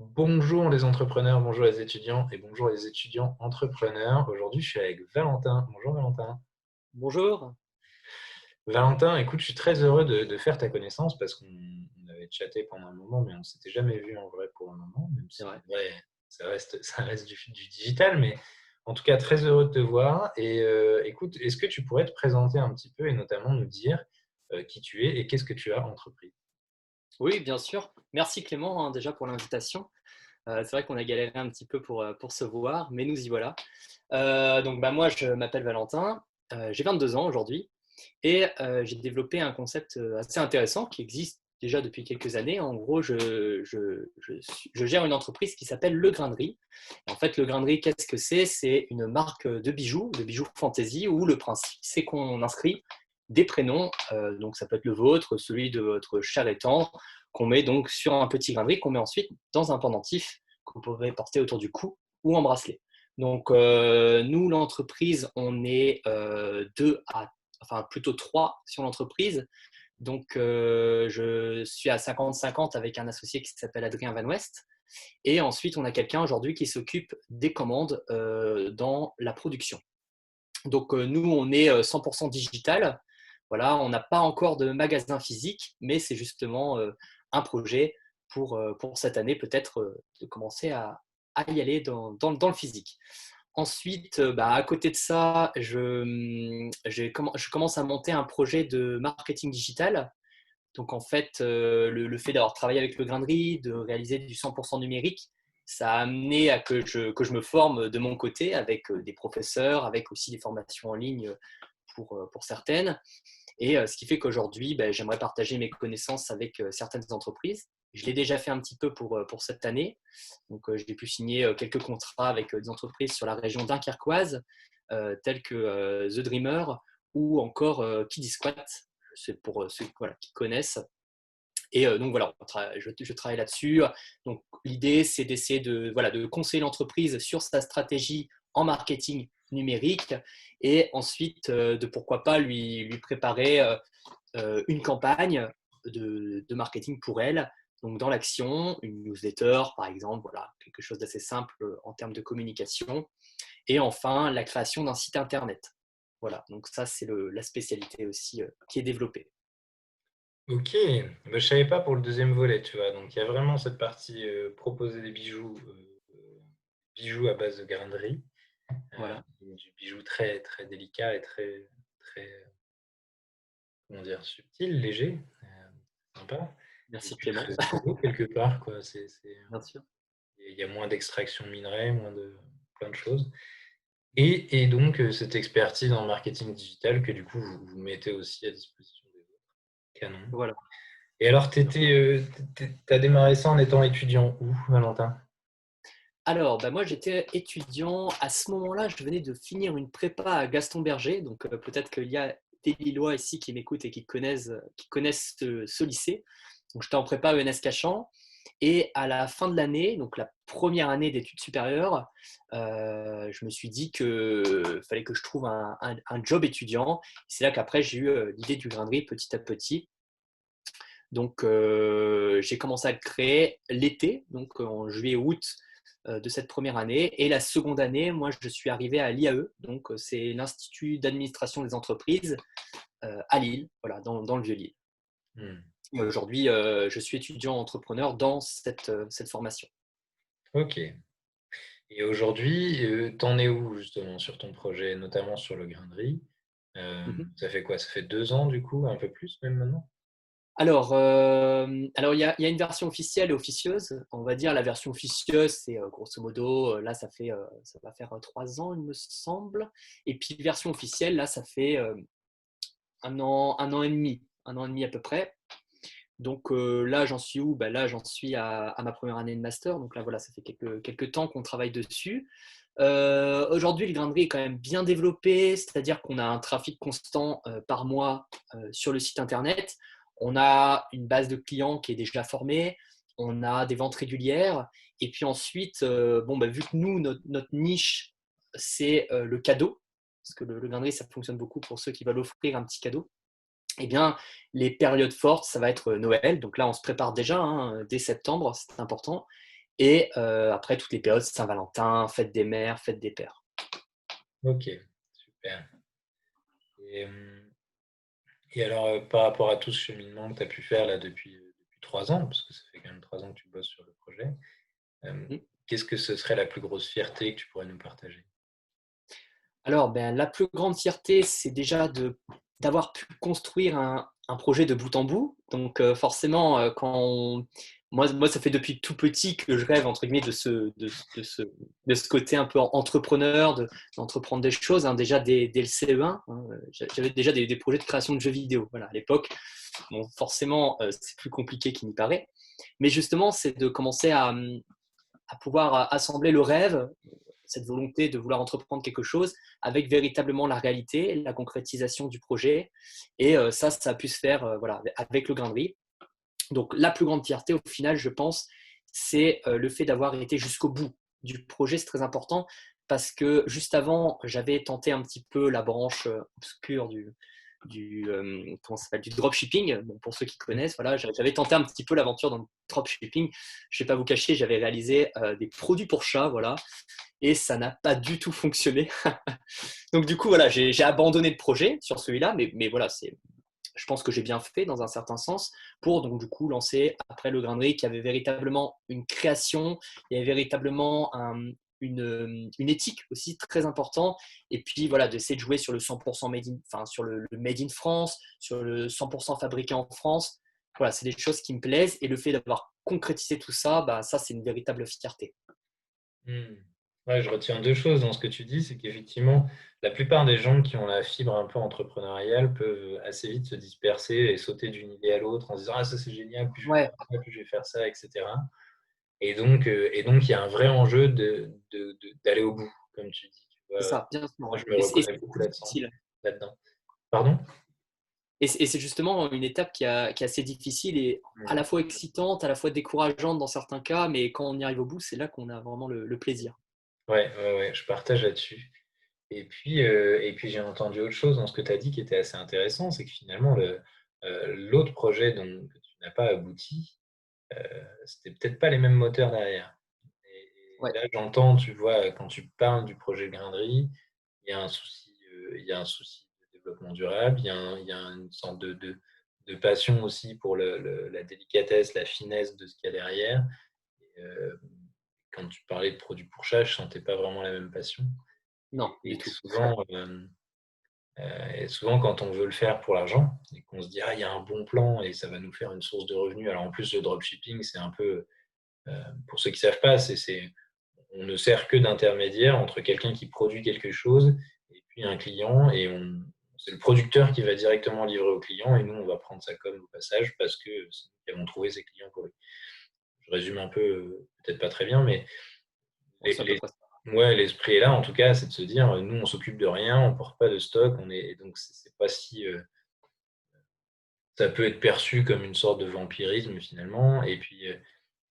Bonjour les entrepreneurs, bonjour les étudiants et bonjour les étudiants entrepreneurs. Aujourd'hui, je suis avec Valentin. Bonjour Valentin. Bonjour. Valentin, écoute, je suis très heureux de faire ta connaissance parce qu'on avait chatté pendant un moment, mais on ne s'était jamais vu en vrai pour un moment, même C'est si vrai. en vrai, ça reste du digital, mais en tout cas, très heureux de te voir. Et écoute, est-ce que tu pourrais te présenter un petit peu et notamment nous dire qui tu es et qu'est-ce que tu as entrepris? Oui, bien sûr. Merci Clément, hein, déjà pour l'invitation. C'est vrai qu'on a galéré un petit peu pour se voir, mais nous y voilà. Moi, je m'appelle Valentin, j'ai 22 ans aujourd'hui et j'ai développé un concept assez intéressant qui existe déjà depuis quelques années. En gros, je gère une entreprise qui s'appelle Le Grain de Riz. En fait, Le Grain de Riz, qu'est-ce que c'est? C'est une marque de bijoux fantasy où le principe, c'est qu'on inscrit des prénoms, donc ça peut être le vôtre, celui de votre cher et tendre, qu'on met donc sur un petit grain de riz, qu'on met ensuite dans un pendentif que vous pourrez porter autour du cou ou en bracelet. Donc, nous, l'entreprise, on est enfin plutôt trois sur l'entreprise. Donc, je suis à 50-50 avec un associé qui s'appelle Adrien Van West. Et ensuite, on a quelqu'un aujourd'hui qui s'occupe des commandes dans la production. Donc, nous, on est 100% digital. Voilà, on n'a pas encore de magasin physique, mais c'est justement un projet pour cette année, peut-être de commencer à y aller dans le physique. Ensuite, à côté de ça, je commence à monter un projet de marketing digital. Donc, en fait, le fait d'avoir travaillé avec le grain de riz, de réaliser du 100% numérique, ça a amené à que je me forme de mon côté avec des professeurs, avec aussi des formations en ligne pour certaines. Et ce qui fait qu'aujourd'hui, j'aimerais partager mes connaissances avec certaines entreprises. Je l'ai déjà fait un petit peu pour cette année. Donc, j'ai pu signer quelques contrats avec des entreprises sur la région dunkerquoise, telles que The Dreamer ou encore Kiddy Squat. C'est pour ceux voilà, qui connaissent. Et donc voilà, je travaille là-dessus. Donc l'idée, c'est d'essayer de conseiller l'entreprise sur sa stratégie en marketing numérique et ensuite de pourquoi pas lui préparer une campagne de marketing pour elle. Donc dans l'action, une newsletter par exemple, voilà, quelque chose d'assez simple en termes de communication. Et enfin, la création d'un site internet. Voilà, donc ça c'est la spécialité aussi qui est développée. Ok, bah, je savais pas pour le deuxième volet, tu vois. Donc il y a vraiment cette partie proposer des bijoux à base de grain de riz, Voilà, du bijou très très délicat et très très comment dire subtil, léger, sympa, et merci puis Clément, très écolo quelque part quoi. bien sûr. Il y a moins d'extraction de minerais, moins de plein de choses. Et donc cette expertise en marketing digital que du coup vous mettez aussi à disposition des autres. Canon. Voilà. Et alors, t'as démarré ça en étant étudiant où, Valentin? Alors, moi, j'étais étudiant. À ce moment-là, je venais de finir une prépa à Gaston Berger. Donc, peut-être qu'il y a des Lillois ici qui m'écoutent et qui connaissent ce lycée. Donc, j'étais en prépa à ENS Cachan. Et à la fin de l'année, donc la première année d'études supérieures, je me suis dit qu'il fallait que je trouve un job étudiant. C'est là qu'après, j'ai eu l'idée du grain de riz petit à petit. Donc, j'ai commencé à le créer l'été, donc en juillet-août de cette première année. Et la seconde année, moi, je suis arrivé à l'IAE, donc c'est l'Institut d'administration des entreprises à Lille, voilà, dans le Vieux-Lille. Hmm. Et aujourd'hui, je suis étudiant entrepreneur dans cette formation. Ok. Et aujourd'hui, t'en es où justement sur ton projet, notamment sur le grain de riz? Mhm. Ça fait quoi? Ça fait 2 ans du coup, un peu plus même maintenant? Alors il y a une version officielle et officieuse. On va dire la version officieuse, c'est grosso modo, là, ça va faire 3 ans, il me semble. Et puis, version officielle, là, ça fait 1 an et demi à peu près. Donc là, j'en suis où? Là, j'en suis à ma première année de master. Donc là, voilà, ça fait quelques temps qu'on travaille dessus. Aujourd'hui, le grain de riz est quand même bien développé, c'est-à-dire qu'on a un trafic constant par mois sur le site internet. On a une base de clients qui est déjà formée. On a des ventes régulières. Et puis ensuite, vu que nous, notre niche, c'est le cadeau, parce que le grain de riz, ça fonctionne beaucoup pour ceux qui veulent offrir un petit cadeau. Eh bien, les périodes fortes, ça va être Noël. Donc là, on se prépare déjà, hein, dès septembre, c'est important. Et après, toutes les périodes, Saint-Valentin, fête des mères, fête des pères. Ok, super. Et, et alors, par rapport à tout ce cheminement que tu as pu faire là depuis 3 ans, parce que ça fait quand même 3 ans que tu bosses sur le projet, euh, Mm. qu'est-ce que ce serait la plus grosse fierté que tu pourrais nous partager? Alors, ben, la plus grande fierté, c'est déjà d'avoir pu construire un projet de bout en bout. Donc, forcément, moi, ça fait depuis tout petit que je rêve, entre guillemets, de ce côté un peu entrepreneur, d'entreprendre des choses, hein. Déjà, dès le CE1, hein, j'avais déjà des projets de création de jeux vidéo. Voilà, à l'époque, bon, forcément, c'est plus compliqué qu'il n'y paraît. Mais justement, c'est de commencer à pouvoir assembler le rêve, cette volonté de vouloir entreprendre quelque chose avec véritablement la réalité, la concrétisation du projet. Et ça a pu se faire voilà, avec le grain de riz. Donc la plus grande fierté au final, je pense, c'est le fait d'avoir été jusqu'au bout du projet. C'est très important parce que juste avant, j'avais tenté un petit peu la branche obscure comment ça s'appelle, du dropshipping. Bon, pour ceux qui connaissent, voilà, j'avais tenté un petit peu l'aventure dans le dropshipping. Je ne vais pas vous cacher, j'avais réalisé des produits pour chats, voilà, et ça n'a pas du tout fonctionné. Donc du coup, voilà, j'ai abandonné le projet sur celui-là, mais voilà, je pense que j'ai bien fait dans un certain sens pour donc du coup lancer après le grain de riz qui avait véritablement une création, il y avait véritablement une éthique aussi très important, et puis voilà, d'essayer de jouer sur le 100% enfin sur le made in France, sur le 100% fabriqué en France. Voilà, c'est des choses qui me plaisent, et le fait d'avoir concrétisé tout ça, bah, ça c'est une véritable fierté. Hmm. Ouais, je retiens deux choses dans ce que tu dis, c'est qu'effectivement, la plupart des gens qui ont la fibre un peu entrepreneuriale peuvent assez vite se disperser et sauter d'une idée à l'autre en se disant, ah, ça c'est génial, puis je vais Ouais, faire ça, puis je vais faire ça, etc. Et donc, il y a un vrai enjeu d'aller au bout, comme tu dis. Tu c'est vois. ça, bien sûr, Moi, ouais. je me Et reconnais c'est beaucoup difficile. là-dedans. Pardon? Et c'est justement une étape qui est assez difficile et à la Hmm. fois excitante, à la fois décourageante dans certains cas, mais quand on y arrive au bout, c'est là qu'on a vraiment le plaisir. Ouais, ouais, ouais, je partage là-dessus. Et puis j'ai entendu autre chose dans ce que tu as dit qui était assez intéressant, c'est que finalement, l'autre projet que tu n'as pas abouti, c'était peut-être pas les mêmes moteurs derrière. Et Ouais, là, j'entends, tu vois, quand tu parles du projet Grainderie, il y a un souci de développement durable, il y a une sorte de passion aussi pour la délicatesse, la finesse de ce qu'il y a derrière. Et, quand tu parlais de produits pour chat, je sentais pas vraiment la même passion. non, Et du que tout. souvent, quand on veut le faire pour l'argent, et qu'on se dit, ah, il y a un bon plan et ça va nous faire une source de revenus. Alors en plus, le dropshipping, c'est un peu, pour ceux qui ne savent pas, on ne sert que d'intermédiaire entre quelqu'un qui produit quelque chose et puis un client. Et c'est le producteur qui va directement livrer au client et nous, on va prendre sa com au passage parce que c'est nous qui avons trouvé ces clients pour lui. Je résume un peu, peut-être pas très bien, mais Bon, c'est à peu près ça. ouais, l'esprit est là, en tout cas, c'est de se dire, nous, on s'occupe de rien, on porte pas de stock, et donc c'est pas si, ça peut être perçu comme une sorte de vampirisme finalement. Et puis,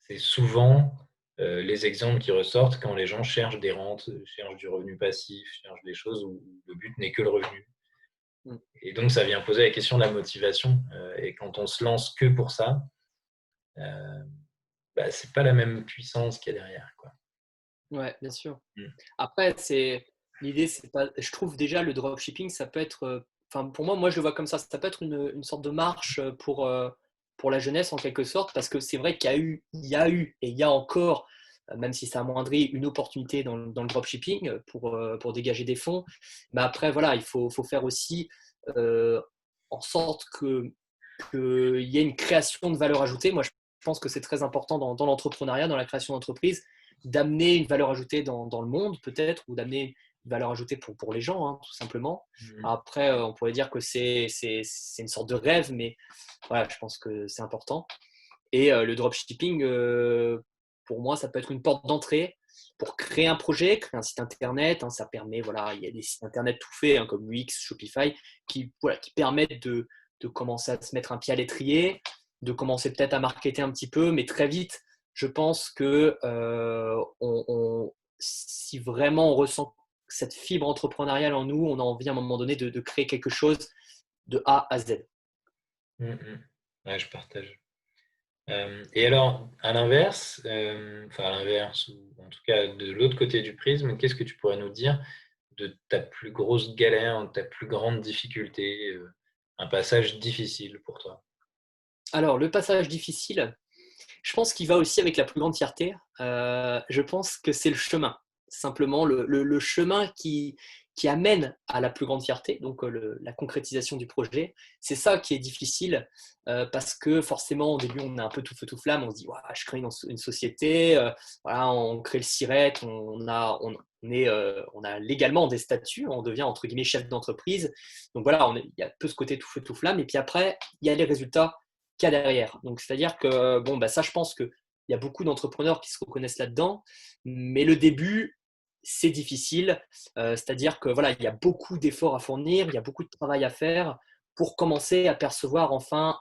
c'est souvent les exemples qui ressortent quand les gens cherchent des rentes, cherchent du revenu passif, cherchent des choses où le but n'est que le revenu. Mm. Et donc, ça vient poser la question de la motivation. Et quand on se lance que pour ça, euh, bah, c'est pas la même puissance qu'il y a derrière, quoi. Ouais, bien sûr. Mm. Après, l'idée, c'est pas. Je trouve déjà le dropshipping, ça peut être. Enfin, pour moi, je le vois comme ça. Ça peut être une sorte de marche pour la jeunesse en quelque sorte, parce que c'est vrai qu'il y a eu et il y a encore, même si ça amoindrit, une opportunité dans le dropshipping pour dégager des fonds. Mais après, voilà, il faut faire aussi euh, en sorte qu'il y ait une création de valeur ajoutée. Moi, je pense que c'est très important dans l'entrepreneuriat, dans la création d'entreprise, d'amener une valeur ajoutée dans le monde, peut-être, ou d'amener une valeur ajoutée pour les gens, hein, tout simplement. Mm. Après, on pourrait dire que c'est une sorte de rêve, mais voilà, je pense que c'est important. Et le dropshipping, pour moi, ça peut être une porte d'entrée pour créer un projet, créer un site internet, hein. Ça permet, voilà, il y a des sites internet tout faits, hein, comme Wix, Shopify, qui permettent de commencer à se mettre un pied à l'étrier, de commencer peut-être à marketer un petit peu, mais très vite, je pense que si vraiment on ressent cette fibre entrepreneuriale en nous, on a envie à un moment donné de créer quelque chose de A à Z. Mm, mm. Ouais, je partage. Et alors, à l'inverse, enfin à l'inverse, ou en tout cas de l'autre côté du prisme, qu'est-ce que tu pourrais nous dire de ta plus grosse galère, de ta plus grande difficulté, un passage difficile pour toi? Alors, le passage difficile, je pense qu'il va aussi avec la plus grande fierté. Je pense que c'est le chemin. Simplement, le chemin qui amène à la plus grande fierté, donc la concrétisation du projet. C'est ça qui est difficile parce que forcément, au début, on est un peu tout feu, tout flamme. On se dit, ouais, je crée une société, voilà, on crée le SIRET, on a légalement des statuts, on devient entre guillemets chef d'entreprise. Donc voilà, il y a peu ce côté tout feu, tout flamme. Et puis après, il y a les résultats qu'il y a derrière. Donc c'est-à-dire que, bon, bah, ça, je pense qu'il y a beaucoup d'entrepreneurs qui se reconnaissent là-dedans. Mais le début, c'est difficile. C'est-à-dire que voilà, il y a beaucoup d'efforts à fournir, il y a beaucoup de travail à faire pour commencer à percevoir enfin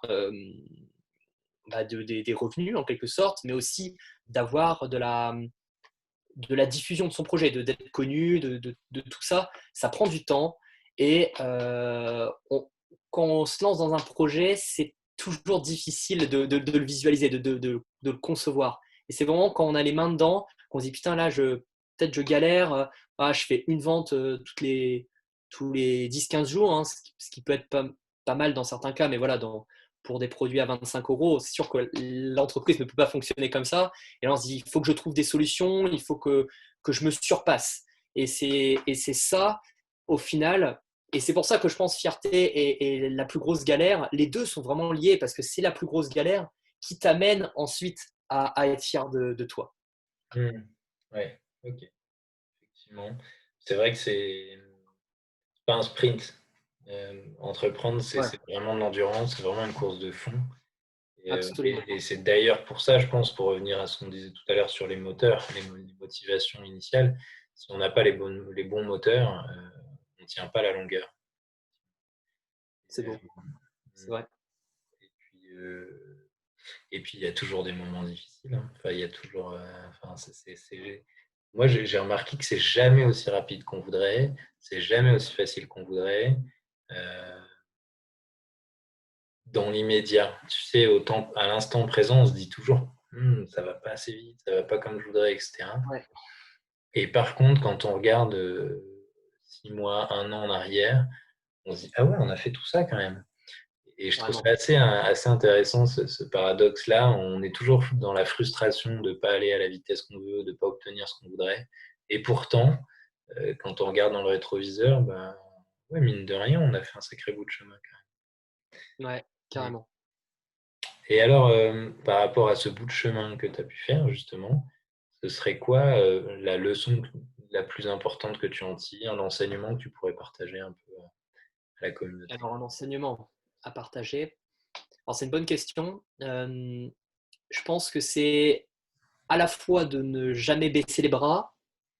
des revenus en quelque sorte, mais aussi d'avoir de la diffusion de son projet, d'être connu, de tout ça. Ça prend du temps et quand on se lance dans un projet, c'est toujours difficile de le visualiser, de le concevoir. Et c'est vraiment quand on a les mains dedans qu'on se dit putain là, peut-être je galère, je fais une vente tous les 10-15 jours, hein, ce qui peut être pas mal dans certains cas, mais voilà, pour des produits à 25 euros, c'est sûr que l'entreprise ne peut pas fonctionner comme ça. Et là, on se dit, il faut que je trouve des solutions, il faut que je me surpasse. Et c'est ça, au final, et c'est pour ça que je pense fierté et la plus grosse galère, les deux sont vraiment liés parce que c'est la plus grosse galère qui t'amène ensuite à être fier de toi. Mmh. Ouais, OK, effectivement. C'est vrai que c'est pas un sprint. Entreprendre, c'est Ouais, c'est vraiment de l'endurance, c'est vraiment une course de fond. absolument. Et c'est d'ailleurs pour ça, je pense, pour revenir à ce qu'on disait tout à l'heure sur les moteurs, les motivations initiales, si on n'a pas les bons moteurs, on ne tient pas la longueur. C'est Et, beau, c'est vrai. et puis, et puis, il y a toujours des moments difficiles, hein. Enfin, il y a toujours, enfin, moi, j'ai remarqué que c'est jamais aussi rapide qu'on voudrait, c'est jamais aussi facile qu'on voudrait. Euh, Dans l'immédiat, tu sais, à l'instant présent, on se dit toujours, ça va pas assez vite, ça va pas comme je voudrais, etc. Ouais, Et par contre, quand on regarde 6 mois, un an en arrière, on se dit, ah ouais, on a fait tout ça quand même. Et je trouve ça vraiment. assez intéressant, ce paradoxe-là. On est toujours dans la frustration de ne pas aller à la vitesse qu'on veut, de ne pas obtenir ce qu'on voudrait. Et pourtant, quand on regarde dans le rétroviseur, ben, ouais, mine de rien, on a fait un sacré bout de chemin Ouais, quand même. carrément. Et alors, par rapport à ce bout de chemin que tu as pu faire, justement, ce serait quoi la leçon la plus importante que tu en tires, l'enseignement que tu pourrais partager un peu à la communauté? Alors, un enseignement à partager. Alors, c'est une bonne question. Je pense que c'est à la fois de ne jamais baisser les bras.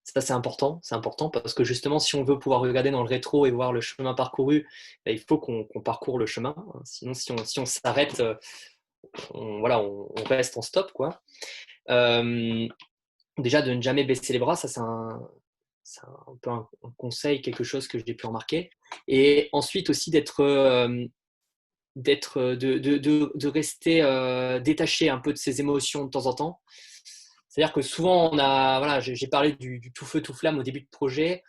Ça, c'est important parce que justement, si on veut pouvoir regarder dans le rétro et voir le chemin parcouru, ben, il faut qu'on parcourt le chemin. Sinon, si on s'arrête, voilà, on reste en stop, quoi. Euh, Déjà, de ne jamais baisser les bras, ça, c'est un peu un conseil, quelque chose que j'ai pu remarquer. Et ensuite aussi de rester détaché un peu de ses émotions de temps en temps. C'est-à-dire que souvent, voilà, j'ai parlé du tout feu, tout flamme au début de projet.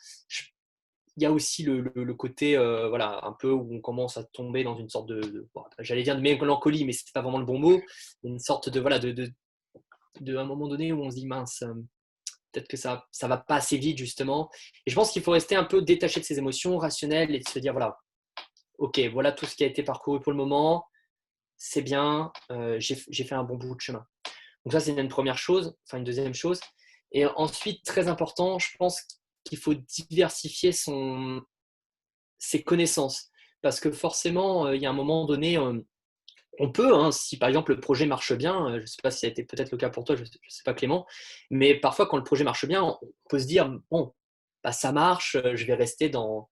Il y a aussi le côté, voilà, un peu où on commence à tomber dans une sorte bon, j'allais dire de mélancolie, mais c'est pas vraiment le bon mot. Une sorte de, voilà, un moment donné où on se dit, mince, peut-être que ça va pas assez vite, justement. Et je pense qu'il faut rester un peu détaché de ses émotions, rationnel, et de se dire, voilà, ok, voilà tout ce qui a été parcouru pour le moment, c'est bien, j'ai fait un bon bout de chemin. Donc ça, c'est une première chose, enfin une deuxième chose. Et ensuite, très important, je pense qu'il faut diversifier ses connaissances. Parce que forcément, il y a un moment donné, on peut, hein, si par exemple le projet marche bien, je ne sais pas si ça a été peut-être le cas pour toi, je ne sais pas Clément, mais parfois quand le projet marche bien, on peut se dire, bon, bah, ça marche, je vais rester dans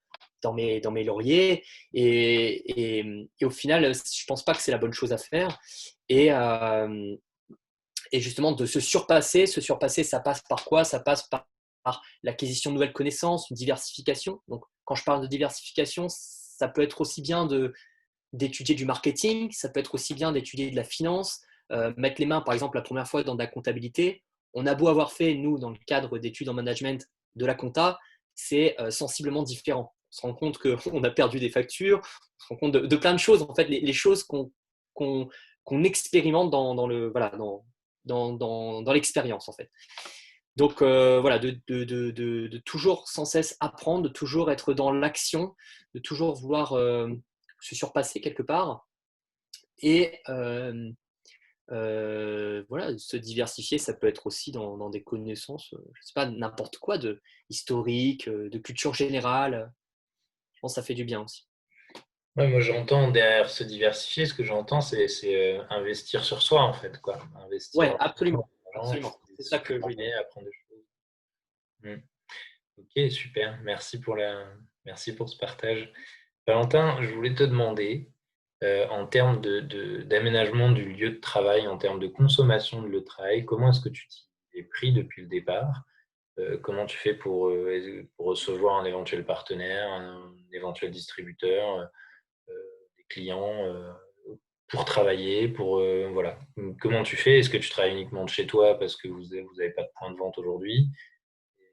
mes lauriers, et au final, je ne pense pas que c'est la bonne chose à faire. Et, euh, et justement, de se surpasser, ça passe par quoi? Ça passe par l'acquisition de nouvelles connaissances, une diversification. Donc, quand je parle de diversification, ça peut être aussi bien d'étudier du marketing, ça peut être aussi bien d'étudier de la finance, mettre les mains, par exemple, la première fois dans de la comptabilité, on a beau avoir fait, nous, dans le cadre d'études en management, de la compta, c'est sensiblement différent. On se rend compte qu'on a perdu des factures, on se rend compte de plein de choses, en fait, les choses qu'on expérimente dans l'expérience, en fait. Donc, voilà, de toujours sans cesse apprendre, de toujours être dans l'action, de toujours vouloir se surpasser quelque part et voilà, se diversifier, ça peut être aussi dans des connaissances, je sais pas, n'importe quoi, de historique, de culture générale. Je pense que ça fait du bien aussi. Ouais, moi, j'entends derrière se diversifier, ce que j'entends, c'est investir sur soi, en fait, quoi. Investir Ouais, en absolument, argent, absolument. C'est se ça que je voulais dire. former, apprendre des choses. Mm. Ok, super. Merci pour ce partage. Valentin, je voulais te demander, en termes d'aménagement du lieu de travail, en termes de consommation de lieu de travail, comment est-ce que tu t'y es pris depuis le départ? Comment tu fais pour recevoir un éventuel partenaire, un éventuel distributeur, des clients, pour travailler, voilà. Comment tu fais? Est-ce que tu travailles uniquement de chez toi parce que vous n'avez pas de point de vente aujourd'hui?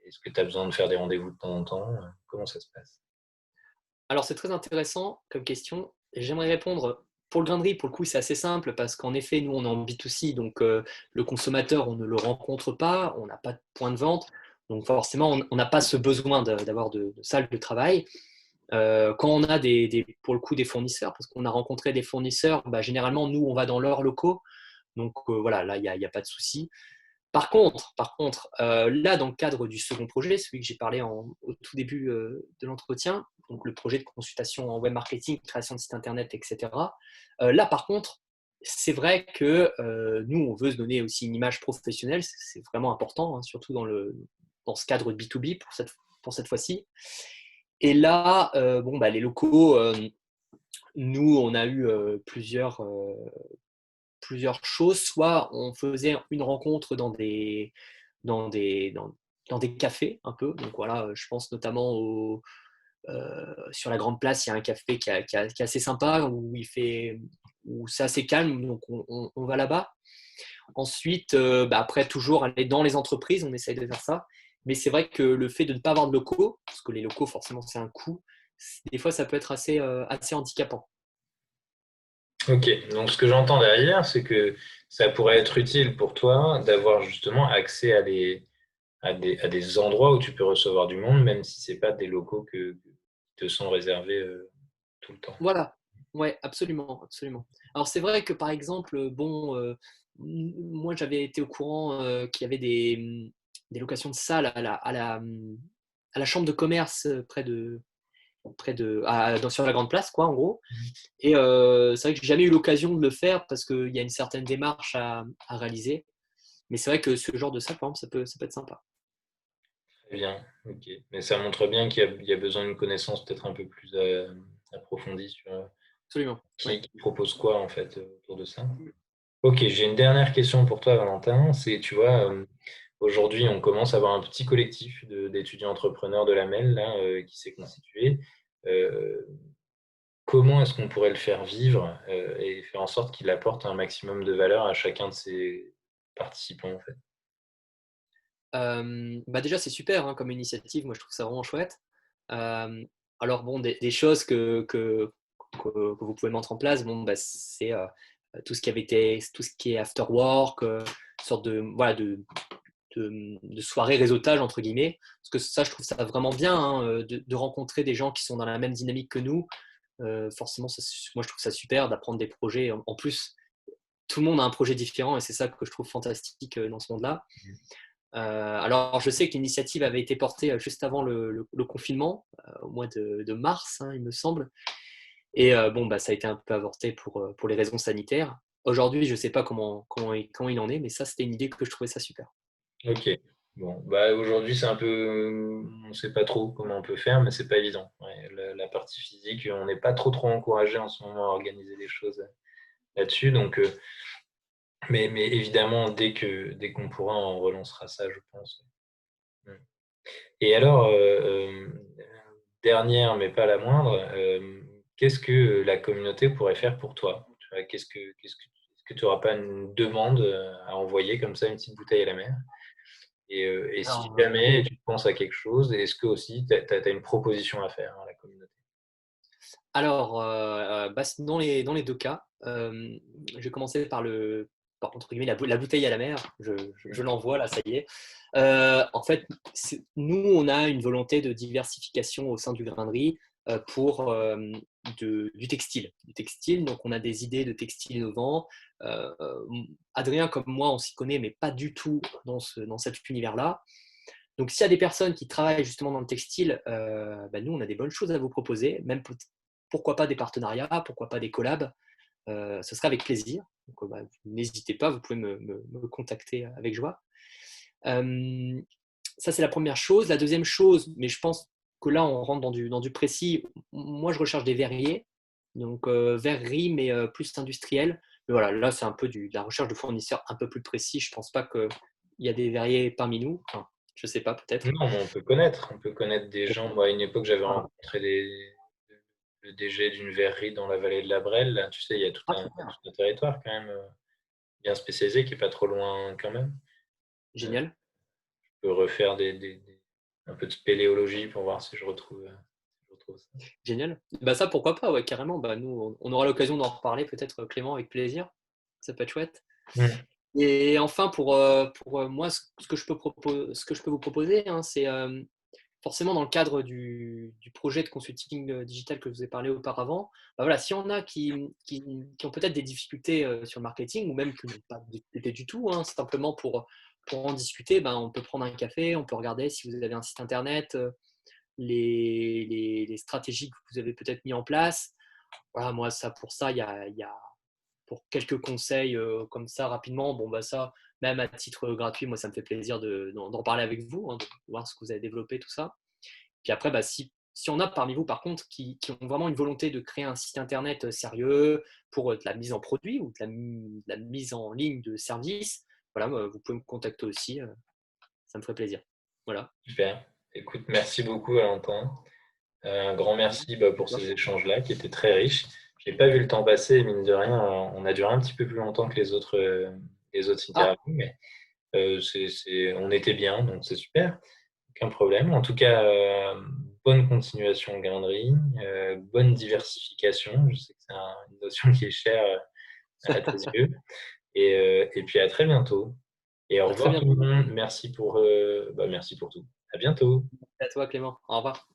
Est-ce que tu as besoin de faire des rendez-vous de temps en temps? Comment ça se passe? Alors, c'est très intéressant comme question. J'aimerais répondre pour le grain de riz, pour le coup, c'est assez simple parce qu'en effet, nous, on est en B2C, donc le consommateur, on ne le rencontre pas, on n'a pas de point de vente, donc forcément, on n'a pas ce besoin d'avoir de salle de travail. Quand on a pour le coup des fournisseurs, parce qu'on a rencontré des fournisseurs, bah, généralement, nous, on va dans leurs locaux, donc voilà, là, il y a pas de souci. Par contre, là, dans le cadre du second projet, celui que j'ai parlé au tout début de l'entretien, donc le projet de consultation en web marketing, création de site internet, etc. Là, par contre, c'est vrai que nous, on veut se donner aussi une image professionnelle, c'est vraiment important, hein, surtout dans ce cadre de B2B pour cette fois-ci. Et là, bon, bah, les locaux, nous, on a eu plusieurs choses. Soit on faisait une rencontre dans des, dans, dans des cafés un peu. Donc voilà, je pense notamment sur la Grande Place, il y a un café qui est assez sympa, où c'est assez calme, donc on va là-bas. Ensuite, bah, après, toujours aller dans les entreprises, on essaye de faire ça. Mais c'est vrai que le fait de ne pas avoir de locaux, parce que les locaux, forcément, c'est un coût, des fois, ça peut être assez handicapant. Ok, donc ce que j'entends derrière, c'est que ça pourrait être utile pour toi d'avoir justement accès à des endroits où tu peux recevoir du monde, même si ce n'est pas des locaux qui te sont réservés tout le temps. Voilà, ouais, absolument, absolument. Alors c'est vrai que par exemple, bon, moi j'avais été au courant qu'il y avait des locations de salles à la chambre de commerce sur la Grande Place, quoi, en gros. Et c'est vrai que j'ai jamais eu l'occasion de le faire parce qu'il y a une certaine démarche à réaliser. Mais c'est vrai que ce genre de salle, par exemple, ça peut être sympa. Très bien, ok. Mais ça montre bien qu'il y a besoin d'une connaissance peut-être un peu plus approfondie sur Absolument, ouais. qui propose quoi en fait autour de ça. Ok, j'ai une dernière question pour toi, Valentin. C'est, tu vois, aujourd'hui, on commence à avoir un petit collectif d'étudiants entrepreneurs de la MEL là, qui s'est constitué. Euh, Comment est-ce qu'on pourrait le faire vivre et faire en sorte qu'il apporte un maximum de valeur à chacun de ses participants en fait? Bah déjà, c'est super hein, comme initiative. Moi, je trouve ça vraiment chouette. Euh, alors, bon, des choses que vous pouvez mettre en place, bon, bah, c'est tout ce qui est after work, sorte voilà, de soirée réseautage, entre guillemets. Parce que ça, je trouve ça vraiment bien hein, de rencontrer des gens qui sont dans la même dynamique que nous. Forcément, moi, je trouve ça super d'apprendre des projets. En plus, tout le monde a un projet différent et c'est ça que je trouve fantastique dans ce monde-là. Alors, je sais que l'initiative avait été portée juste avant le confinement, au mois de mars, hein, il me semble. Et bon, bah, ça a été un peu avorté pour les raisons sanitaires. Aujourd'hui, je ne sais pas comment il en est, mais ça, c'était une idée que je trouvais ça super. Ok. Bon, bah aujourd'hui c'est un peu, on ne sait pas trop comment on peut faire, mais c'est pas évident. Ouais, la partie physique, on n'est pas trop encouragé en ce moment à organiser les choses là-dessus. Donc, mais évidemment, dès qu'on pourra, on relancera ça, je pense. Mm. Et alors, dernière, mais pas la moindre, qu'est-ce que la communauté pourrait faire pour toi? Tu vois, que tu n'auras pas une demande à envoyer comme ça, une petite bouteille à la mer? Et si Alors, jamais tu penses à quelque chose, est-ce que aussi tu as une proposition à faire à la communauté? bah, dans les 2 cas, je vais commencer par entre guillemets «la bouteille à la mer». Je l'envoie là, ça y est. En fait, nous, on a une volonté de diversification au sein du grain de riz, pour, du textile. Du textile, donc on a des idées de textiles innovants. Heu, Adrien comme moi, on s'y connaît, mais pas du tout dans cet univers-là. Donc s'il y a des personnes qui travaillent justement dans le textile, bah, nous, on a des bonnes choses à vous proposer, même pourquoi pas des partenariats, pourquoi pas des collabs, ce serait avec plaisir. Donc, bah, n'hésitez pas, vous pouvez me contacter avec joie. Euh, Ça, c'est la première chose. La deuxième chose, mais je pense que là, on rentre dans du précis. Moi, je recherche des verriers, donc verrerie, mais plus industriel. Mais voilà, là, c'est un peu de la recherche de fournisseurs un peu plus précis. Je pense pas qu'il y a des verriers parmi nous. Enfin, je sais pas, peut-être. Non, mais on peut connaître des gens. Moi, à une époque, j'avais Ah, rencontré le DG d'une verrerie dans la vallée de la Brelle. Là, tu sais, il y a ah, super. tout un territoire quand même bien spécialisé qui est pas trop loin quand même. Euh, Génial. je peux refaire un peu de spéléologie pour voir si je retrouve ça. Génial. Bah ça, pourquoi pas, ouais, carrément. Bah, nous, on aura l'occasion d'en reparler peut-être, Clément, avec plaisir. Ça peut être chouette. Mm. Et enfin, pour moi, ce que je peux vous proposer, hein, c'est forcément dans le cadre du projet de consulting digital que je vous ai parlé auparavant. Bah voilà, si on a qui ont peut-être des difficultés sur le marketing ou même qui n'ont pas de difficultés du tout, hein, simplement pour en discuter, ben, on peut prendre un café, on peut regarder si vous avez un site internet, les stratégies que vous avez peut-être mis en place. Voilà, moi, pour ça, il y a pour quelques conseils comme ça rapidement, bon, bah ça, même à titre gratuit, moi, ça me fait plaisir d'en parler avec vous, hein, de voir ce que vous avez développé, tout ça. Puis après, bah, si on a parmi vous, par contre, qui ont vraiment une volonté de créer un site internet sérieux pour de la mise en produit ou de la mise en ligne de services, voilà, vous pouvez me contacter aussi, ça me ferait plaisir. Voilà. Super. Écoute, merci beaucoup, Valentin. Un grand merci pour ces échanges-là qui étaient très riches. J'ai pas vu le temps passer, mine de rien, on a duré un petit peu plus longtemps que les autres Ah, interviews, mais on était bien, donc c'est super, aucun problème. En tout cas, bonne continuation grainerie, bonne diversification. Je sais que c'est une notion qui est chère à tes yeux. Et puis à très bientôt. Et au à très revoir tout bientôt. le monde. Merci pour tout. À bientôt. À toi, Clément. Au revoir.